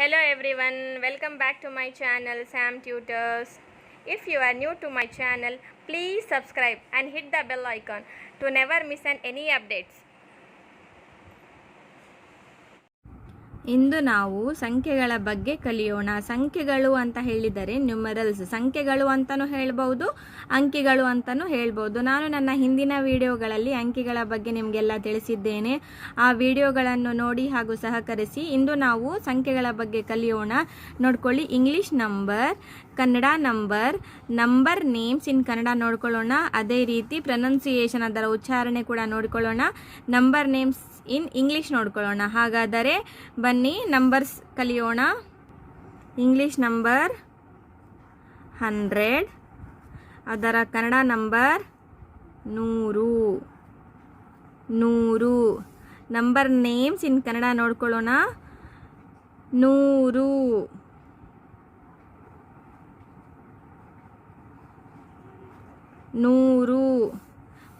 Hello everyone, welcome back to my channel Sam Tutors. If you are new to my channel, please subscribe and hit the bell icon to never miss any updates. ಇಂದು ನಾವು ಸಂಖ್ಯೆಗಳ ಬಗ್ಗೆ ಕಲಿಯೋಣ. ಸಂಖ್ಯೆಗಳು ಅಂತ ಹೇಳಿದರೆ numerals, ಸಂಖ್ಯೆಗಳು ಅಂತಲೂ ಹೇಳ್ಬೋದು, ಅಂಕಿಗಳು ಅಂತಲೂ ಹೇಳ್ಬೋದು. ನಾನು ನನ್ನ ಹಿಂದಿನ ವಿಡಿಯೋಗಳಲ್ಲಿ ಅಂಕಿಗಳ ಬಗ್ಗೆ ನಿಮಗೆಲ್ಲ ತಿಳಿಸಿದ್ದೇನೆ. ಆ ವಿಡಿಯೋಗಳನ್ನು ನೋಡಿ ಹಾಗೂ ಸಹಕರಿಸಿ. ಇಂದು ನಾವು ಸಂಖ್ಯೆಗಳ ಬಗ್ಗೆ ಕಲಿಯೋಣ. ನೋಡ್ಕೊಳ್ಳಿ, English number, Kannada number names in Kannada ನೋಡ್ಕೊಳ್ಳೋಣ. ಅದೇ ರೀತಿ ಪ್ರೊನೌನ್ಸಿಯೇಷನ್, ಅದರ ಉಚ್ಚಾರಣೆ ಕೂಡ ನೋಡ್ಕೊಳ್ಳೋಣ. ನಂಬರ್ ನೇಮ್ಸ್ ಇನ್ ಇಂಗ್ಲಿಷ್ ನೋಡ್ಕೊಳ್ಳೋಣ. ಹಾಗಾದರೆ ಬನ್ನಿ ನಂಬರ್ಸ್ ಕಲಿಯೋಣ. ಇಂಗ್ಲಿಷ್ ನಂಬರ್ 100, ಅದರ Kannada number 100. Number names in Kannada ನೋಡ್ಕೊಳ್ಳೋಣ. 100.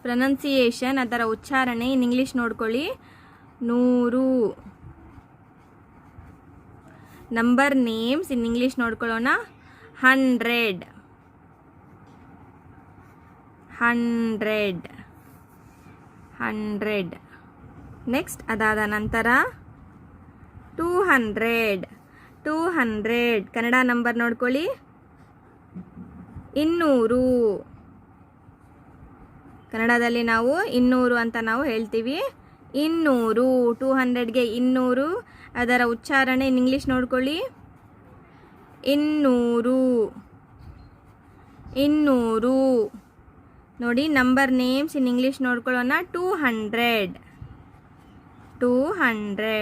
ಪ್ರೊನೌನ್ಸಿಯೇಷನ್, ಅದರ ಉಚ್ಚಾರಣೆ ಇನ್ ಇಂಗ್ಲಿಷ್ ನೋಡ್ಕೊಳ್ಳಿ. 100. ನಂಬರ್ ನೇಮ್ಸ್ ಇನ್ ಇಂಗ್ಲಿಷ್ ನೋಡ್ಕೊಳ್ಳೋಣ. 100. ನೆಕ್ಸ್ಟ್ ಅದಾದ ನಂತರ 200. ಕನ್ನಡ ನಂಬರ್ ನೋಡ್ಕೊಳ್ಳಿ. 200. ಕನ್ನಡದಲ್ಲಿ ನಾವು 200 ಅಂತ ನಾವು ಹೇಳ್ತೀವಿ. 200. 200ಗೆ 200. ಅದರ ಉಚ್ಚಾರಣೆ ಇನ್ ಇಂಗ್ಲಿಷ್ ನೋಡ್ಕೊಳ್ಳಿ. 200. ನೋಡಿ, ನಂಬರ್ ನೇಮ್ಸ್ ಇನ್ ಇಂಗ್ಲಿಷ್ ನೋಡ್ಕೊಳ್ಳೋಣ. 200. 200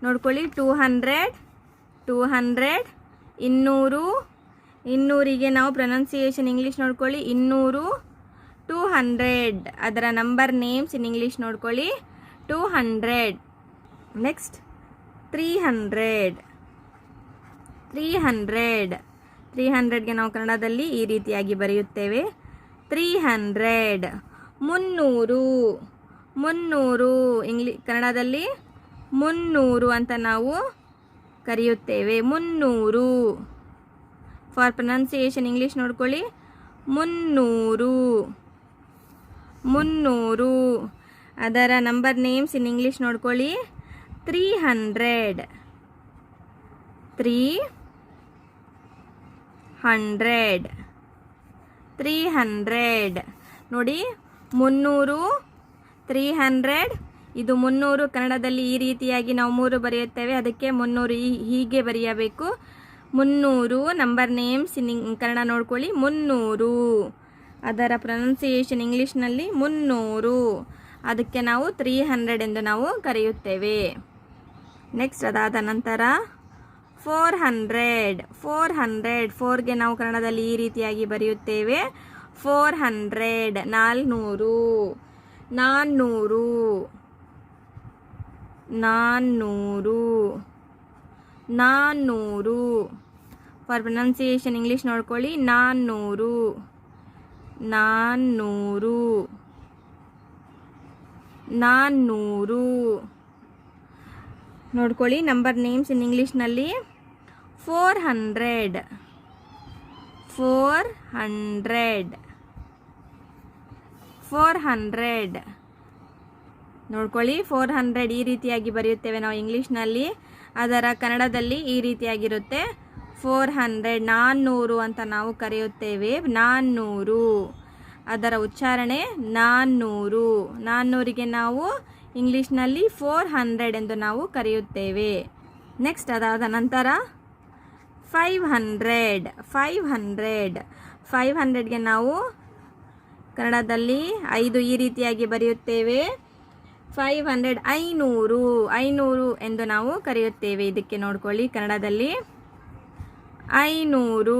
ನೋಡ್ಕೊಳ್ಳಿ. 200. 200. 200ಗೆ ನಾವು ಪ್ರೊನೌನ್ಸಿಯೇಷನ್ ಇಂಗ್ಲಿಷ್ ನೋಡ್ಕೊಳ್ಳಿ. 200. 200. ಅದರ ನಂಬರ್ ನೇಮ್ಸ್ ಇನ್ ಇಂಗ್ಲಿಷ್ ನೋಡ್ಕೊಳ್ಳಿ. 200. ನೆಕ್ಸ್ಟ್ 300ಗೆ ನಾವು ಕನ್ನಡದಲ್ಲಿ ಈ ರೀತಿಯಾಗಿ ಬರೆಯುತ್ತೇವೆ. 300. 300 ಕನ್ನಡದಲ್ಲಿ 300 ಅಂತ ನಾವು ಕರೆಯುತ್ತೇವೆ. 300. ಫಾರ್ ಪ್ರೊನೌನ್ಸಿಯೇಷನ್ ಇಂಗ್ಲಿಷ್ ನೋಡ್ಕೊಳ್ಳಿ. 300. ಅದರ ನಂಬರ್ ನೇಮ್ಸ್ ಇನ್ ಇಂಗ್ಲಿಷ್ ನೋಡ್ಕೊಳ್ಳಿ. 300. ನೋಡಿ, 300, 300. ಇದು 300 ಕನ್ನಡದಲ್ಲಿ ಈ ರೀತಿಯಾಗಿ ನಾವು 3 ಬರೆಯುತ್ತೇವೆ. ಅದಕ್ಕೆ 300 ಹೀಗೆ ಬರೆಯಬೇಕು. 300. ನಂಬರ್ ನೇಮ್ಸ್ ಇನ್ ಕನ್ನಡ ನೋಡ್ಕೊಳ್ಳಿ. 300. ಅದರ ಪ್ರೊನೌನ್ಸಿಯೇಷನ್ ಇಂಗ್ಲೀಷ್ನಲ್ಲಿ 300. ಅದಕ್ಕೆ ನಾವು 300 ಎಂದು ನಾವು ಕರೆಯುತ್ತೇವೆ. ನೆಕ್ಸ್ಟ್ ಅದಾದ ನಂತರ 400. 4ಗೆ ನಾವು ಕನ್ನಡದಲ್ಲಿ ಈ ರೀತಿಯಾಗಿ ಬರೆಯುತ್ತೇವೆ. 400. 400. ಫಾರ್ ಪ್ರೊನೌನ್ಸಿಯೇಷನ್ ಇಂಗ್ಲಿಷ್ ನೋಡ್ಕೊಳ್ಳಿ. 400. ನೋಡ್ಕೊಳ್ಳಿ, ನಂಬರ್ ನೇಮ್ಸ್ ಇನ್ ಇಂಗ್ಲೀಷ್ನಲ್ಲಿ 400. ನೋಡ್ಕೊಳ್ಳಿ, 400 ಈ ರೀತಿಯಾಗಿ ಬರೆಯುತ್ತೇವೆ ನಾವು ಇಂಗ್ಲೀಷ್ನಲ್ಲಿ. ಅದರ ಕನ್ನಡದಲ್ಲಿ ಈ ರೀತಿಯಾಗಿರುತ್ತೆ. 400. 400 ಅಂತ ನಾವು ಕರೆಯುತ್ತೇವೆ. 400. ಅದರ ಉಚ್ಚಾರಣೆ 400. 400ಗೆ ನಾವು ಇಂಗ್ಲೀಷ್ನಲ್ಲಿ 400 ಎಂದು ನಾವು ಕರೆಯುತ್ತೇವೆ. ನೆಕ್ಸ್ಟ್ ಅದಾದ ನಂತರ 500. 500ಗೆ ನಾವು ಕನ್ನಡದಲ್ಲಿ 5 ಈ ರೀತಿಯಾಗಿ ಬರೆಯುತ್ತೇವೆ. 500. 500 ಎಂದು ನಾವು ಕರೆಯುತ್ತೇವೆ. ಇದಕ್ಕೆ ನೋಡ್ಕೊಳ್ಳಿ, ಕನ್ನಡದಲ್ಲಿ 500.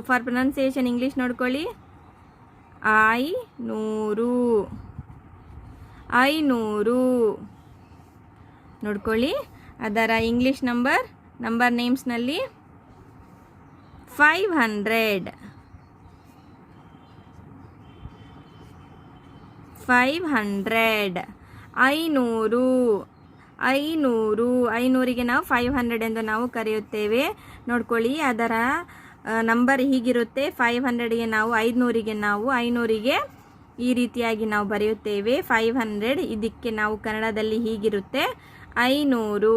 ಫಾರ್ ಪ್ರೊನೌನ್ಸಿಯೇಷನ್ ಇಂಗ್ಲಿಷ್ ನೋಡ್ಕೊಳ್ಳಿ. 500. ನೋಡ್ಕೊಳ್ಳಿ, ಅದರ ಇಂಗ್ಲಿಷ್ ನಂಬರ್ ನೇಮ್ಸ್ನಲ್ಲಿ 500. 500. ಐನೂರು. ಐನೂರಿಗೆ ನಾವು 500 ಎಂದು ನಾವು ಕರೆಯುತ್ತೇವೆ. ನೋಡ್ಕೊಳ್ಳಿ, ಅದರ ನಂಬರ್ ಹೀಗಿರುತ್ತೆ. 500ಗೆ ನಾವು 500ಗೆ ಈ ರೀತಿಯಾಗಿ ನಾವು ಬರೆಯುತ್ತೇವೆ 500. ಇದಕ್ಕೆ ನಾವು ಕನ್ನಡದಲ್ಲಿ ಹೀಗಿರುತ್ತೆ 500.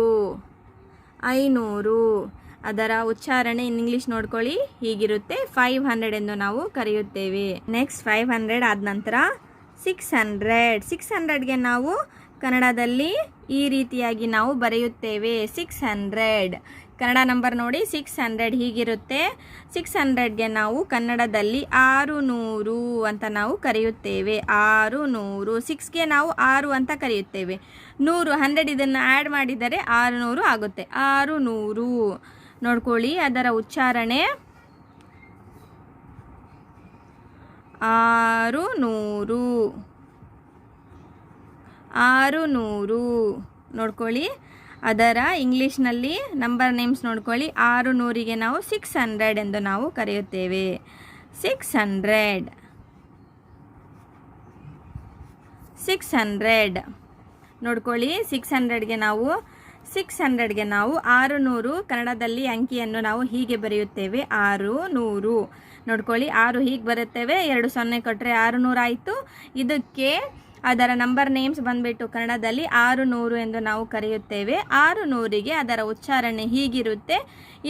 ಅದರ ಉಚ್ಚಾರಣೆ ಇನ್ ಇಂಗ್ಲೀಷ್ ನೋಡ್ಕೊಳ್ಳಿ, ಹೀಗಿರುತ್ತೆ 500 ಎಂದು ನಾವು ಕರೆಯುತ್ತೇವೆ. ನೆಕ್ಸ್ಟ್ 500 ಆದ ನಂತರ 600. 600ಗೆ ನಾವು ಕನ್ನಡದಲ್ಲಿ ಈ ರೀತಿಯಾಗಿ ನಾವು ಬರೆಯುತ್ತೇವೆ 600. ಕನ್ನಡ ನಂಬರ್ ನೋಡಿ 600 ಹೀಗಿರುತ್ತೆ. 600ಗೆ ನಾವು ಕನ್ನಡದಲ್ಲಿ 600 ಅಂತ ನಾವು ಕರೆಯುತ್ತೇವೆ. 600. 6ಗೆ ನಾವು 6 ಅಂತ ಕರೆಯುತ್ತೇವೆ. 100 100 ಇದನ್ನು ಆ್ಯಡ್ ಮಾಡಿದರೆ 600 ಆಗುತ್ತೆ. 600. ನೋಡ್ಕೊಳ್ಳಿ, ಅದರ ಉಚ್ಚಾರಣೆ 600. ನೋಡ್ಕೊಳ್ಳಿ, ಅದರ ಇಂಗ್ಲೀಷ್ನಲ್ಲಿ ನಂಬರ್ ನೇಮ್ಸ್ ನೋಡ್ಕೊಳ್ಳಿ. 600ಗೆ ನಾವು 600 ಎಂದು ನಾವು ಕರೆಯುತ್ತೇವೆ. 600. ನೋಡ್ಕೊಳ್ಳಿ, 600ಗೆ ನಾವು 600 ಕನ್ನಡದಲ್ಲಿ ಅಂಕಿಯನ್ನು ನಾವು ಹೀಗೆ ಬರೆಯುತ್ತೇವೆ 600. ನೋಡ್ಕೊಳ್ಳಿ, 6 ಹೀಗೆ ಬರುತ್ತೇವೆ, 2 0 ಕೊಟ್ಟರೆ 600 ಆಯಿತು. ಇದಕ್ಕೆ ಅದರ ನಂಬರ್ ನೇಮ್ಸ್ ಬಂದುಬಿಟ್ಟು ಕನ್ನಡದಲ್ಲಿ 600 ಎಂದು ನಾವು ಕರೆಯುತ್ತೇವೆ. 600ಗೆ ಅದರ ಉಚ್ಚಾರಣೆ ಹೀಗಿರುತ್ತೆ.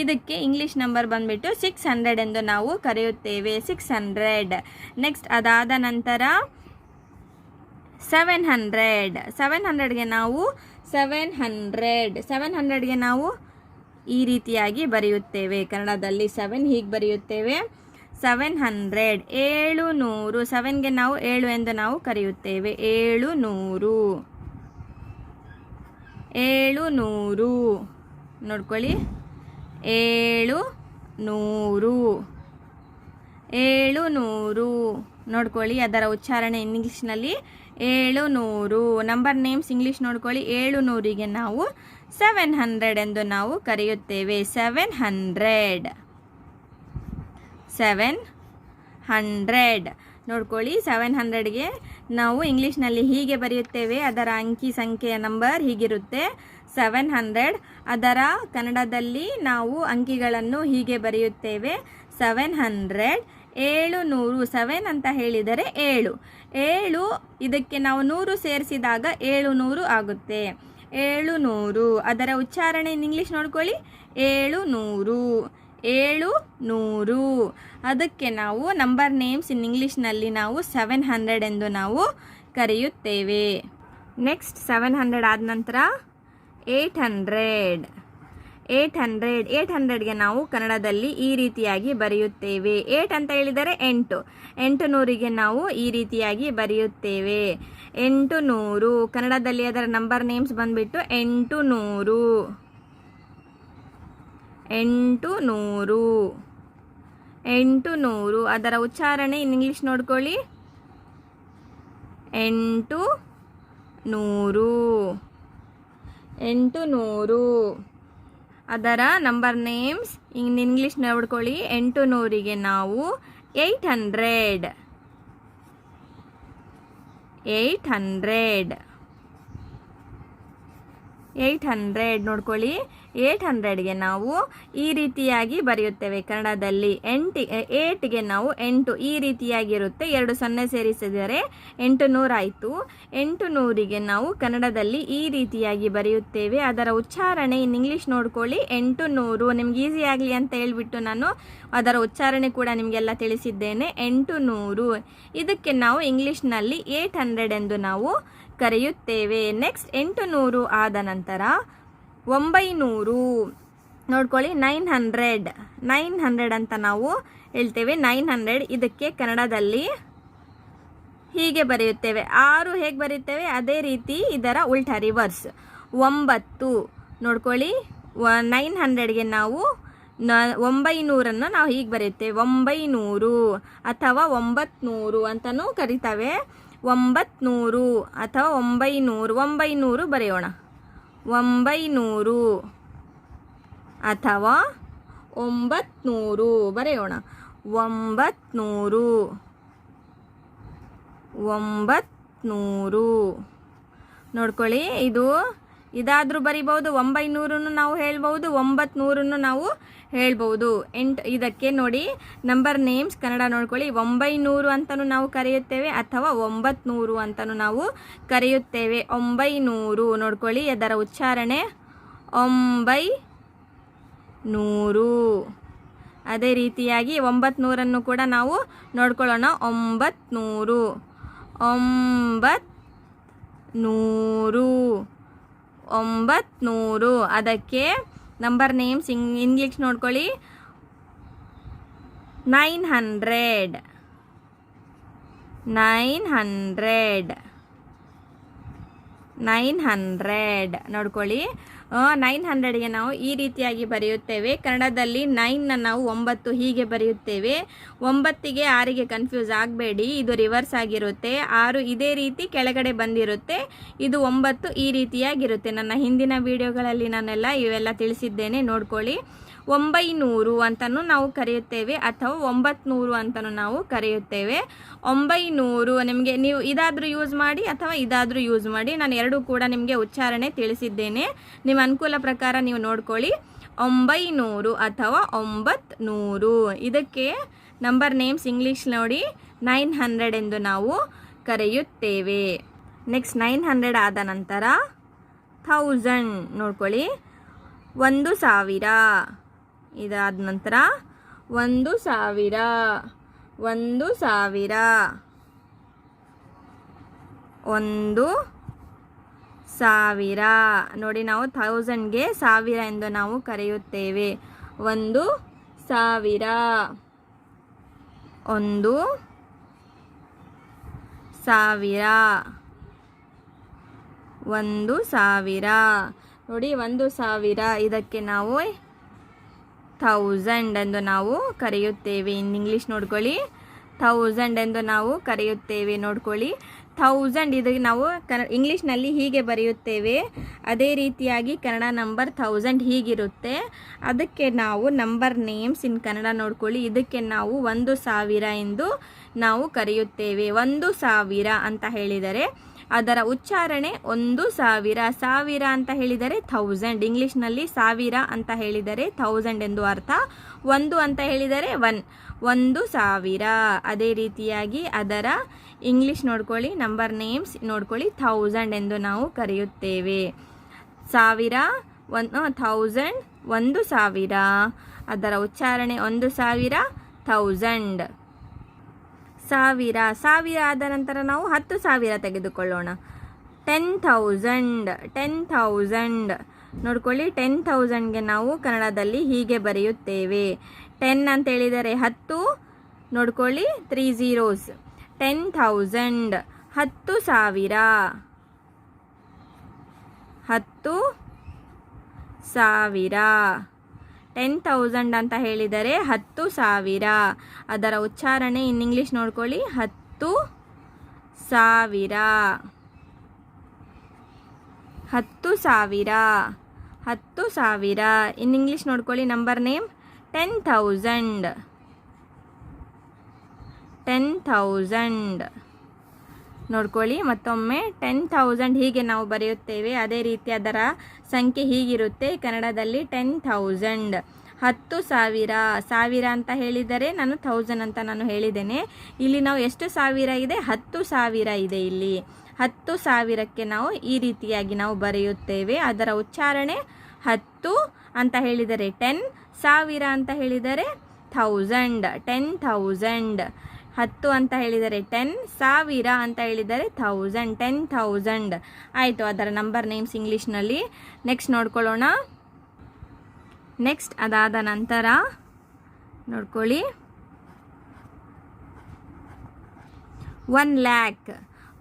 ಇದಕ್ಕೆ ಇಂಗ್ಲೀಷ್ ನಂಬರ್ ಬಂದುಬಿಟ್ಟು 600 ಎಂದು ನಾವು ಕರೆಯುತ್ತೇವೆ. 600. ನೆಕ್ಸ್ಟ್ ಅದಾದ ನಂತರ 700. 700ಗೆ ನಾವು 700ಗೆ ನಾವು ಈ ರೀತಿಯಾಗಿ ಬರೆಯುತ್ತೇವೆ. ಕನ್ನಡದಲ್ಲಿ 7 ಹೀಗೆ ಬರೆಯುತ್ತೇವೆ 700. 700. 7ಗೆ ನಾವು 7 ಎಂದು ನಾವು ಕರೆಯುತ್ತೇವೆ. 700. ನೋಡ್ಕೊಳ್ಳಿ, 700. ನೋಡ್ಕೊಳ್ಳಿ, ಅದರ ಉಚ್ಚಾರಣೆ ಇಂಗ್ಲೀಷ್ನಲ್ಲಿ 700. ನಂಬರ್ ನೇಮ್ಸ್ ಇಂಗ್ಲೀಷ್ ನೋಡ್ಕೊಳ್ಳಿ. 700ಗೆ ನಾವು 700 ಎಂದು ನಾವು ಕರೆಯುತ್ತೇವೆ. 700. ನೋಡ್ಕೊಳ್ಳಿ, 700ಗೆ ನಾವು ಇಂಗ್ಲೀಷ್ನಲ್ಲಿ ಹೀಗೆ ಬರೆಯುತ್ತೇವೆ. ಅದರ ಅಂಕಿ ಸಂಖ್ಯೆಯ ನಂಬರ್ ಹೀಗಿರುತ್ತೆ 700. ಅದರ ಕನ್ನಡದಲ್ಲಿ ನಾವು ಅಂಕಿಗಳನ್ನು ಹೀಗೆ ಬರೆಯುತ್ತೇವೆ 700. 700. 7 ಅಂತ ಹೇಳಿದರೆ 7 ಇದಕ್ಕೆ ನಾವು 100 ಸೇರಿಸಿದಾಗ 700 ಆಗುತ್ತೆ. 700. ಅದರ ಉಚ್ಚಾರಣೆ ಇನ್ ಇಂಗ್ಲೀಷ್ ನೋಡ್ಕೊಳ್ಳಿ 700. ಅದಕ್ಕೆ ನಾವು ನಂಬರ್ ನೇಮ್ಸ್ ಇನ್ ಇಂಗ್ಲೀಷ್ನಲ್ಲಿ ನಾವು 700 ಎಂದು ನಾವು ಕರೆಯುತ್ತೇವೆ. ನೆಕ್ಸ್ಟ್ 700 ಆದ ನಂತರ 800. 800ಗೆ ನಾವು ಕನ್ನಡದಲ್ಲಿ ಈ ರೀತಿಯಾಗಿ ಬರೆಯುತ್ತೇವೆ. 8 ಅಂತ ಹೇಳಿದರೆ 8. 800ಗೆ ನಾವು ಈ ರೀತಿಯಾಗಿ ಬರೆಯುತ್ತೇವೆ. 800. ಕನ್ನಡದಲ್ಲಿ ಅದರ ನಂಬರ್ ನೇಮ್ಸ್ ಬಂದುಬಿಟ್ಟು 800. 800. ಅದರ ಉಚ್ಚಾರಣೆ ಇನ್ ಇಂಗ್ಲೀಷ್ ನೋಡ್ಕೊಳ್ಳಿ 800. ಅದರ ನಂಬರ್ ನೇಮ್ಸ್ ಇನ್ ಇಂಗ್ಲೀಷ್ ನೋಡ್ಕೊಳ್ಳಿ 800ಗೆ ನಾವು 800. 800 ನೋಡ್ಕೊಳ್ಳಿ 800ಗೆ ನಾವು ಈ ರೀತಿಯಾಗಿ ಬರೆಯುತ್ತೇವೆ. ಕನ್ನಡದಲ್ಲಿ 8ಗೆ ನಾವು 8 ಈ ರೀತಿಯಾಗಿರುತ್ತೆ. 2 0 ಸೇರಿಸಿದರೆ 800 ಆಯಿತು. 800ಗೆ ನಾವು ಕನ್ನಡದಲ್ಲಿ ಈ ರೀತಿಯಾಗಿ ಬರೆಯುತ್ತೇವೆ. ಅದರ ಉಚ್ಚಾರಣೆ ಇನ್ ಇಂಗ್ಲೀಷ್ ನೋಡ್ಕೊಳ್ಳಿ 800. ನಿಮ್ಗೆ ಈಸಿ ಆಗಲಿ ಅಂತ ಹೇಳ್ಬಿಟ್ಟು ನಾನು ಅದರ ಉಚ್ಚಾರಣೆ ಕೂಡ ನಿಮಗೆಲ್ಲ ತಿಳಿಸಿದ್ದೇನೆ 800. ಇದಕ್ಕೆ ನಾವು ಇಂಗ್ಲೀಷ್ನಲ್ಲಿ 800 ಎಂದು ನಾವು ಕರೆಯುತ್ತೇವೆ. ನೆಕ್ಸ್ಟ್ 800 ಆದ ನಂತರ 900. ನೋಡ್ಕೊಳ್ಳಿ 900 ಅಂತ ನಾವು ಹೇಳ್ತೇವೆ 900. ಇದಕ್ಕೆ ಕನ್ನಡದಲ್ಲಿ ಹೀಗೆ ಬರೆಯುತ್ತೇವೆ. 6 ಹೇಗೆ ಬರೆಯುತ್ತೇವೆ ಅದೇ ರೀತಿ ಇದರ ಉಲ್ಟಾ ರಿವರ್ಸ್ 9. ನೋಡ್ಕೊಳ್ಳಿ 900ಗೆ ನಾವು 900 ನಾವು ಹೀಗೆ ಬರೆಯುತ್ತೇವೆ 900 ಅಥವಾ 900 ಅಂತಲೂ ಕರಿತೇವೆ. 900 ಅಥವಾ 900 ಬರೆಯೋಣ. 900 ಅಥವಾ 900 ಬರೆಯೋಣ. 900 900 ನೋಡ್ಕೊಳ್ಳಿ. ಇದಾದರೂ ಬರಿಬೋದು, 900 ನಾವು ಹೇಳ್ಬೋದು, 900 ನಾವು ಹೇಳ್ಬೋದು. ಇದಕ್ಕೆ ನೋಡಿ ನಂಬರ್ ನೇಮ್ಸ್ ಕನ್ನಡ ನೋಡ್ಕೊಳ್ಳಿ. 900 ಅಂತಲೂ ನಾವು ಕರೆಯುತ್ತೇವೆ ಅಥವಾ 900 ಅಂತಲೂ ನಾವು ಕರೆಯುತ್ತೇವೆ. 900 ನೋಡ್ಕೊಳ್ಳಿ, ಅದರ ಉಚ್ಚಾರಣೆ 900. ಅದೇ ರೀತಿಯಾಗಿ 900 ಕೂಡ ನಾವು ನೋಡ್ಕೊಳ್ಳೋಣ. 900 900. ಅದಕ್ಕೆ ನಂಬರ್ ನೇಮ್ಸ್ ಇಂಗ್ಲೀಷ್ ನೋಡ್ಕೊಳ್ಳಿ. 900 ನೋಡ್ಕೊಳ್ಳಿ. 900ಗೆ ನಾವು ಈ ರೀತಿಯಾಗಿ ಬರೆಯುತ್ತೇವೆ. ಕನ್ನಡದಲ್ಲಿ 9ನ ನಾವು 9 ಹೀಗೆ ಬರೆಯುತ್ತೇವೆ. 9ಗೆ 6ಗೆ ಕನ್ಫ್ಯೂಸ್ ಆಗಬೇಡಿ, ಇದು ರಿವರ್ಸ್ ಆಗಿರುತ್ತೆ. 6 ಇದೇ ರೀತಿ ಕೆಳಗಡೆ ಬಂದಿರುತ್ತೆ, ಇದು 9 ಈ ರೀತಿಯಾಗಿರುತ್ತೆ. ನನ್ನ ಹಿಂದಿನ ವಿಡಿಯೋಗಳಲ್ಲಿ ನಾನೆಲ್ಲ ಇವೆಲ್ಲ ತಿಳಿಸಿದ್ದೇನೆ, ನೋಡ್ಕೊಳ್ಳಿ. 900 ಅಂತಲೂ ನಾವು ಕರೆಯುತ್ತೇವೆ ಅಥವಾ 900 ಅಂತಲೂ ನಾವು ಕರೆಯುತ್ತೇವೆ. 900 ನಿಮಗೆ ನೀವು ಇದಾದರೂ ಯೂಸ್ ಮಾಡಿ ಅಥವಾ ಇದಾದರೂ ಯೂಸ್ ಮಾಡಿ, ನಾನು ಎರಡೂ ಕೂಡ ನಿಮಗೆ ಉಚ್ಚಾರಣೆ ತಿಳಿಸಿದ್ದೇನೆ. ನಿಮ್ಮ ಅನುಕೂಲ ಪ್ರಕಾರ ನೀವು ನೋಡ್ಕೊಳ್ಳಿ. 900 ಅಥವಾ 900. ಇದಕ್ಕೆ ನಂಬರ್ ನೇಮ್ಸ್ ಇಂಗ್ಲೀಷ್ ನೋಡಿ 900 ಎಂದು ನಾವು ಕರೆಯುತ್ತೇವೆ. ನೆಕ್ಸ್ಟ್ 900 ಆದ ನಂತರ 1000 ನೋಡ್ಕೊಳ್ಳಿ. 1000 ಇದಾದ ನಂತರ 1000 ನೋಡಿ, ನಾವು 1000ಗೆ 1000 ಎಂದು ನಾವು ಕರೆಯುತ್ತೇವೆ. 1000 ನೋಡಿ, 1000 ಇದಕ್ಕೆ ನಾವು 1000 ಎಂದು ನಾವು ಕರೆಯುತ್ತೇವೆ. ಇಂಗ್ಲೀಷ್ ನೋಡ್ಕೊಳ್ಳಿ, 1000 ಎಂದು ನಾವು ಕರೆಯುತ್ತೇವೆ. ನೋಡ್ಕೊಳ್ಳಿ, 1000 ಇದಕ್ಕೆ ನಾವು ಇಂಗ್ಲೀಷ್ನಲ್ಲಿ ಹೀಗೆ ಬರೆಯುತ್ತೇವೆ. ಅದೇ ರೀತಿಯಾಗಿ ಕನ್ನಡ ನಂಬರ್ 1000 ಹೀಗಿರುತ್ತೆ. ಅದಕ್ಕೆ ನಾವು ನಂಬರ್ ನೇಮ್ಸ್ ಇನ್ ಕನ್ನಡ ನೋಡ್ಕೊಳ್ಳಿ. ಇದಕ್ಕೆ ನಾವು 1000 ಎಂದು ನಾವು ಕರೆಯುತ್ತೇವೆ. 1000 ಅಂತ ಹೇಳಿದರೆ ಅದರ ಉಚ್ಚಾರಣೆ 1000. 1000 ಅಂತ ಹೇಳಿದರೆ 1000. ಇಂಗ್ಲೀಷ್ನಲ್ಲಿ 1000 ಅಂತ ಹೇಳಿದರೆ 1000 ಎಂದು ಅರ್ಥ. 1 ಅಂತ ಹೇಳಿದರೆ 1000. ಅದೇ ರೀತಿಯಾಗಿ ಅದರ ಇಂಗ್ಲೀಷ್ ನೋಡ್ಕೊಳ್ಳಿ, ನಂಬರ್ ನೇಮ್ಸ್ ನೋಡ್ಕೊಳ್ಳಿ. 1000 ಎಂದು ನಾವು ಕರೆಯುತ್ತೇವೆ. 1000 1000 ಅದರ ಉಚ್ಚಾರಣೆ 1000 1000. 1000 ಆದ ನಂತರ ನಾವು 10,000 ತೆಗೆದುಕೊಳ್ಳೋಣ. 10,000 ನೋಡ್ಕೊಳ್ಳಿ. 10,000ಗೆ ನಾವು ಕನ್ನಡದಲ್ಲಿ ಹೀಗೆ ಬರೆಯುತ್ತೇವೆ. 10 ಅಂತ ಹೇಳಿದರೆ 10 ನೋಡ್ಕೊಳ್ಳಿ, 3 zeros. 10,000 10,000 10,000 ಅಂತ ಹೇಳಿದರೆ 10,000. ಅದರ ಉಚ್ಚಾರಣೆ ಇನ್ ಇಂಗ್ಲೀಷ್ ನೋಡ್ಕೊಳ್ಳಿ, 10,000 ಇನ್ ಇಂಗ್ಲೀಷ್ ನೋಡ್ಕೊಳ್ಳಿ. ನಂಬರ್ ನೇಮ್ 10,000 ನೋಡ್ಕೊಳ್ಳಿ. ಮತ್ತೊಮ್ಮೆ 10,000 ಹೀಗೆ ನಾವು ಬರೆಯುತ್ತೇವೆ. ಅದೇ ರೀತಿ ಅದರ ಸಂಖ್ಯೆ ಹೀಗಿರುತ್ತೆ ಕನ್ನಡದಲ್ಲಿ 10,000. 10,000 1000 ಅಂತ ಹೇಳಿದರೆ ನಾನು 1000 ಅಂತ ನಾನು ಹೇಳಿದ್ದೇನೆ. ಇಲ್ಲಿ ನಾವು ಎಷ್ಟು ಸಾವಿರ ಇದೆ? 10,000 ಇದೆ ಇಲ್ಲಿ. 10,000ಕ್ಕೆ ನಾವು ಈ ರೀತಿಯಾಗಿ ನಾವು ಬರೆಯುತ್ತೇವೆ. ಅದರ ಉಚ್ಚಾರಣೆ 10 ಅಂತ ಹೇಳಿದರೆ 10, 1000 ಅಂತ ಹೇಳಿದರೆ 1000. 10,000 10 ಅಂತ ಹೇಳಿದರೆ 10, 1000 ಅಂತ ಹೇಳಿದರೆ 1000. 10,000 ಆಯಿತು. ಅದರ ನಂಬರ್ ನೇಮ್ಸ್ ಇಂಗ್ಲೀಷ್ನಲ್ಲಿ. ನೆಕ್ಸ್ಟ್ ನೋಡ್ಕೊಳ್ಳೋಣ. ನೆಕ್ಸ್ಟ್ ಅದಾದ ನಂತರ ನೋಡ್ಕೊಳ್ಳಿ 1,00,000.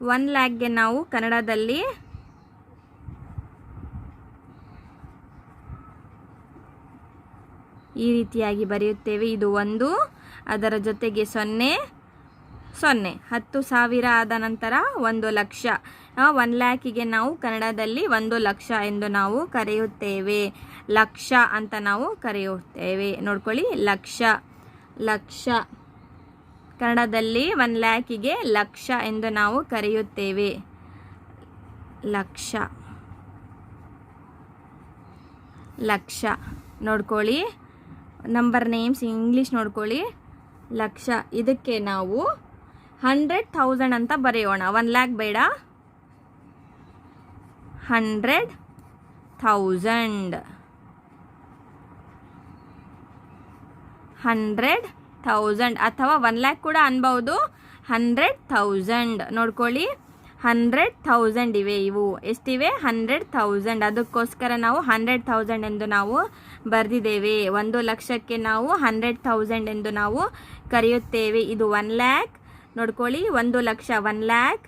1,00,000ಗೆ ನಾವು ಕನ್ನಡದಲ್ಲಿ ಈ ರೀತಿಯಾಗಿ ಬರೆಯುತ್ತೇವೆ. ಇದು 1, ಅದರ ಜೊತೆಗೆ 0 0. 10,000 ಆದ ನಂತರ 1,00,000. 1,00,000ಗೆ ನಾವು ಕನ್ನಡದಲ್ಲಿ 1,00,000 ಎಂದು ನಾವು ಕರೆಯುತ್ತೇವೆ. ಲಕ್ಷ ಅಂತ ನಾವು ಕರೆಯುತ್ತೇವೆ. ನೋಡ್ಕೊಳ್ಳಿ, ಲಕ್ಷ ಕನ್ನಡದಲ್ಲಿ 1 ಲ್ಯಾಕಿಗೆ ಲಕ್ಷ ಎಂದು ನಾವು ಕರೆಯುತ್ತೇವೆ. ಲಕ್ಷ ಲಕ್ಷ ನೋಡ್ಕೊಳ್ಳಿ. ನಂಬರ್ ನೇಮ್ಸ್ ಇಂಗ್ಲೀಷ್ ನೋಡ್ಕೊಳ್ಳಿ. ಲಕ್ಷ ಇದಕ್ಕೆ ನಾವು 100,000 ಅಂತ ಬರೆಯೋಣ. 1 ಲ್ಯಾಕ್ ಬೇಡ, 100,000 100,000 ಅಥವಾ 1 ಲ್ಯಾಕ್ ಕೂಡ ಅನ್ಬೋದು. 100,000 ನೋಡ್ಕೊಳ್ಳಿ. 100,000 ಇವೆ. ಇವು ಎಷ್ಟಿವೆ? 100,000. ಅದಕ್ಕೋಸ್ಕರ ನಾವು 100,000 ಎಂದು ನಾವು ಬರೆದಿದ್ದೇವೆ. 1 ಲಕ್ಷಕ್ಕೆ ನಾವು 100,000 ಎಂದು ನಾವು ಕರೆಯುತ್ತೇವೆ. ಇದು 1 ಲ್ಯಾಕ್ ನೋಡ್ಕೊಳ್ಳಿ. 1 ಲಕ್ಷ 1 ಲ್ಯಾಕ್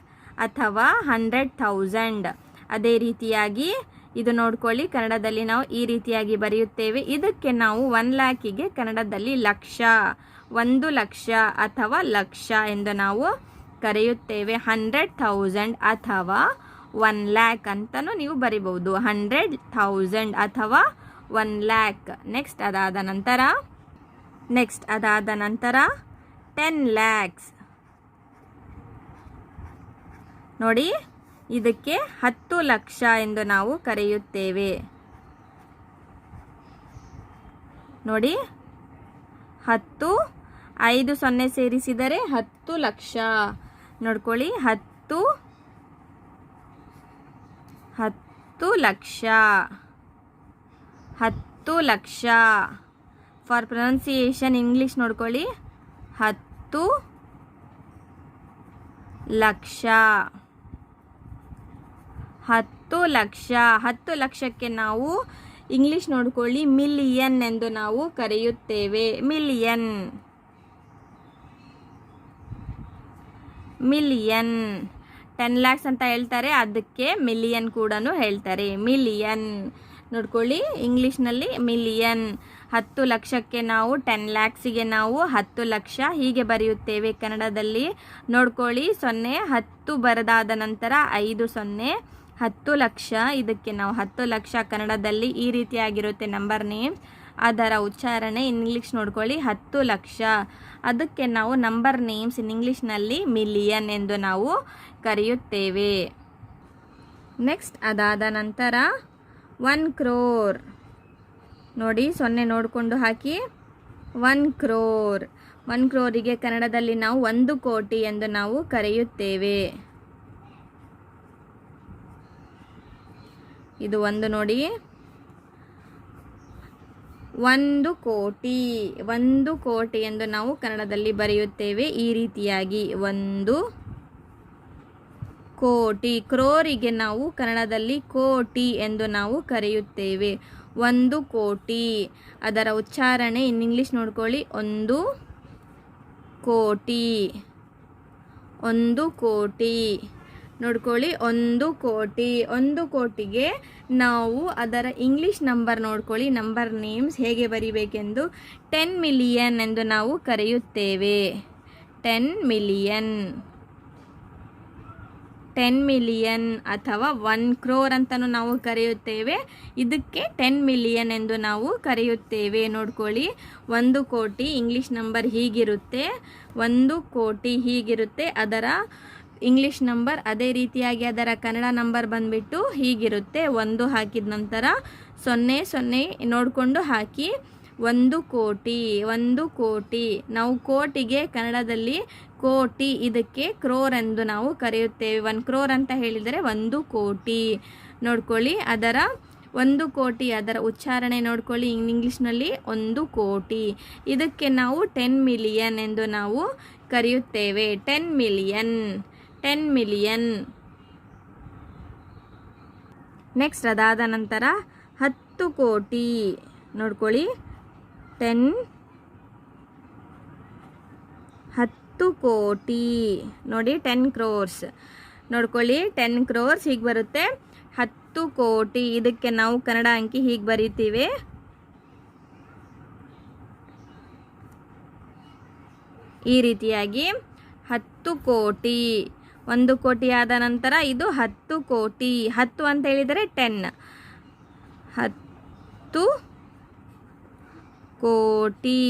ಅಥವಾ 100,000. ಅದೇ ರೀತಿಯಾಗಿ ಇದು ನೋಡ್ಕೊಳ್ಳಿ. ಕನ್ನಡದಲ್ಲಿ ನಾವು ಈ ರೀತಿಯಾಗಿ ಬರೆಯುತ್ತೇವೆ. ಇದಕ್ಕೆ ನಾವು 1 ಲ್ಯಾಕಿಗೆ ಕನ್ನಡದಲ್ಲಿ ಲಕ್ಷ, 1 ಲಕ್ಷ ಅಥವಾ ಲಕ್ಷ ಎಂದು ನಾವು ಕರೆಯುತ್ತೇವೆ. 100,000 ಅಥವಾ 1 ಲ್ಯಾಕ್ ಅಂತಲೂ ನೀವು ಬರಿಬಹುದು. 100,000 ಅಥವಾ 1 ಲ್ಯಾಕ್. ನೆಕ್ಸ್ಟ್ ಅದಾದ ನಂತರ 10 ಲ್ಯಾಕ್ಸ್ ನೋಡಿ. ಇದಕ್ಕೆ 10 ಲಕ್ಷ ಎಂದು ನಾವು ಕರೆಯುತ್ತೇವೆ. ನೋಡಿ, 10 5 0 ಸೇರಿಸಿದರೆ 10 ಲಕ್ಷ. ನೋಡ್ಕೊಳ್ಳಿ, 10 lakh 10 lakh. For pronunciation English ನೋಡ್ಕೊಳ್ಳಿ. 10 ಲಕ್ಷ 10 ಲಕ್ಷ. 10 ಲಕ್ಷಕ್ಕೆ ನಾವು ಇಂಗ್ಲೀಷ್ ನೋಡ್ಕೊಳ್ಳಿ ಮಿಲಿಯನ್ ಎಂದು ನಾವು ಕರೆಯುತ್ತೇವೆ. ಮಿಲಿಯನ್ 10 ಲ್ಯಾಕ್ಸ್ ಅಂತ ಹೇಳ್ತಾರೆ, ಅದಕ್ಕೆ ಮಿಲಿಯನ್ ಕೂಡ ಹೇಳ್ತಾರೆ. ಮಿಲಿಯನ್ ನೋಡ್ಕೊಳ್ಳಿ ಇಂಗ್ಲೀಷ್ನಲ್ಲಿ ಮಿಲಿಯನ್. 10 ಲಕ್ಷಕ್ಕೆ ನಾವು 10 ಲ್ಯಾಕ್ಸಿಗೆ ನಾವು 10 ಲಕ್ಷ ಹೀಗೆ ಬರೆಯುತ್ತೇವೆ ಕನ್ನಡದಲ್ಲಿ. ನೋಡ್ಕೊಳ್ಳಿ 0 10 ಬರೆದಾದ ನಂತರ 5 0 10 ಲಕ್ಷ. ಇದಕ್ಕೆ ನಾವು 10 ಲಕ್ಷ ಕನ್ನಡದಲ್ಲಿ ಈ ರೀತಿಯಾಗಿರುತ್ತೆ ನಂಬರ್ ನೇಮ್. ಅದರ ಉಚ್ಚಾರಣೆ ಇಂಗ್ಲೀಷ್ ನೋಡ್ಕೊಳ್ಳಿ 10 ಲಕ್ಷ. ಅದಕ್ಕೆ ನಾವು ನಂಬರ್ ನೇಮ್ಸ್ ಇನ್ ಇಂಗ್ಲೀಷ್ನಲ್ಲಿ ಮಿಲಿಯನ್ ಎಂದು ನಾವು ಕರೆಯುತ್ತೇವೆ. ನೆಕ್ಸ್ಟ್ ಅದಾದ ನಂತರ 1 crore ನೋಡಿ, 0 ನೋಡಿಕೊಂಡು ಹಾಕಿ. 1 crore 1 crore ಕನ್ನಡದಲ್ಲಿ ನಾವು 1 ಕೋಟಿ ಎಂದು ನಾವು ಕರೆಯುತ್ತೇವೆ. ಇದು 1 ನೋಡಿ, 1 ಕೋಟಿ 1 ಕೋಟಿ ಎಂದು ನಾವು ಕನ್ನಡದಲ್ಲಿ ಬರೆಯುತ್ತೇವೆ ಈ ರೀತಿಯಾಗಿ. 1 ಕೋಟಿ. ಕ್ರೋರಿಗೆ ನಾವು ಕನ್ನಡದಲ್ಲಿ ಕೋಟಿ ಎಂದು ನಾವು ಕರೆಯುತ್ತೇವೆ. 1 ಕೋಟಿ. ಅದರ ಉಚ್ಚಾರಣೆ ಇನ್ ಇಂಗ್ಲೀಷ್ ನೋಡ್ಕೊಳ್ಳಿ 1 ಕೋಟಿ 1 ಕೋಟಿ ನೋಡ್ಕೊಳ್ಳಿ 1 ಕೋಟಿ. 1 ಕೋಟಿಗೆ ನಾವು ಅದರ ಇಂಗ್ಲೀಷ್ ನಂಬರ್ ನೋಡ್ಕೊಳ್ಳಿ. ನಂಬರ್ ನೇಮ್ಸ್ ಹೇಗೆ ಬರಿಬೇಕೆಂದು 10 ಮಿಲಿಯನ್ ಎಂದು ನಾವು ಕರೆಯುತ್ತೇವೆ. 10 ಮಿಲಿಯನ್ 10 ಮಿಲಿಯನ್ ಅಥವಾ 1 crore ಅಂತಲೂ ನಾವು ಕರೆಯುತ್ತೇವೆ. ಇದಕ್ಕೆ 10 ಮಿಲಿಯನ್ ಎಂದು ನಾವು ಕರೆಯುತ್ತೇವೆ. ನೋಡ್ಕೊಳ್ಳಿ 1 ಕೋಟಿ ಇಂಗ್ಲೀಷ್ ನಂಬರ್ ಹೀಗಿರುತ್ತೆ. 1 ಕೋಟಿ ಹೀಗಿರುತ್ತೆ ಅದರ ಇಂಗ್ಲೀಷ್ ನಂಬರ್. ಅದೇ ರೀತಿಯಾಗಿ ಅದರ ಕನ್ನಡ ನಂಬರ್ ಬಂದುಬಿಟ್ಟು ಹೀಗಿರುತ್ತೆ. 1 ಹಾಕಿದ ನಂತರ 0 0 ನೋಡಿಕೊಂಡು ಹಾಕಿ. 1 ಕೋಟಿ 1 ಕೋಟಿ. ನಾವು ಕೋಟಿಗೆ ಕನ್ನಡದಲ್ಲಿ ಕೋಟಿ, ಇದಕ್ಕೆ ಕ್ರೋರ್ ಎಂದು ನಾವು ಕರೆಯುತ್ತೇವೆ. 1 crore ಅಂತ ಹೇಳಿದರೆ 1 ಕೋಟಿ. ನೋಡ್ಕೊಳ್ಳಿ ಅದರ 1 ಕೋಟಿ ಅದರ ಉಚ್ಚಾರಣೆ ನೋಡ್ಕೊಳ್ಳಿ ಇಂಗ್ಲೀಷ್ನಲ್ಲಿ 1 ಕೋಟಿ. ಇದಕ್ಕೆ ನಾವು 10 ಮಿಲಿಯನ್ ಎಂದು ನಾವು ಕರೆಯುತ್ತೇವೆ. 10 ಮಿಲಿಯನ್ 10 ಮಿಲಿಯನ್. ನೆಕ್ಸ್ಟ್ ಅದಾದ ನಂತರ 10 ಕೋಟಿ ನೋಡ್ಕೊಳ್ಳಿ. 10 ಕೋಟಿ ನೋಡಿ 10 crores ನೋಡ್ಕೊಳ್ಳಿ. 10 crores ಹೀಗೆ ಬರುತ್ತೆ. 10 ಕೋಟಿ ಇದಕ್ಕೆ ನಾವು ಕನ್ನಡ ಅಂಕಿ ಹೀಗೆ ಬರೀತೀವಿ. ಈ ರೀತಿಯಾಗಿ 10 ಕೋಟಿ. 1 ಕೋಟಿ ಆದ ನಂತರ ಇದು 10 ಕೋಟಿ. 10 ಅಂತ ಹೇಳಿದರೆ 10. 10 ಕೋಟಿ